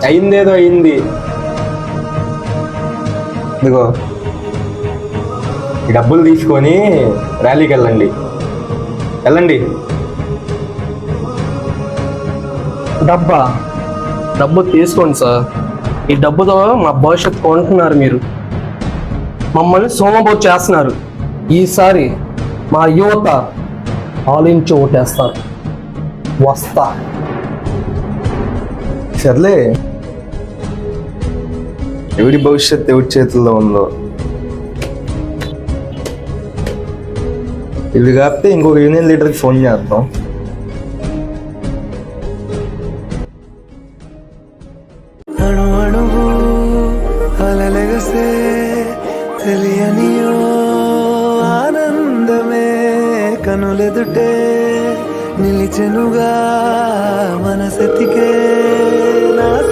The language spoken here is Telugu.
అయిందేదో అయింది. ఇదిగో ఈ డబ్బులు తీసుకొని ర్యాలీకి వెళ్ళండి. డబ్బు తీసుకోండి సార్. ఈ డబ్బుతో మా భవిష్యత్తు కొంటున్నారు. మీరు మమ్మల్ని సోమబోతు చేస్తున్నారు. ఈసారి మా యువత ఆలించి ఓటేస్తారు. వస్తా. సర్లే, ఎవరి భవిష్యత్తు ఎవరి చేతుల్లో ఉందో. ఇవి కాకపోతే ఇంకొక యూనియన్ లీడర్కి ఫోన్ చేద్దాం. అణువణువు అలలెగసే తెలియనియో ఆనందమే కనులెదుటే నిలిచెనుగా మనసెతికే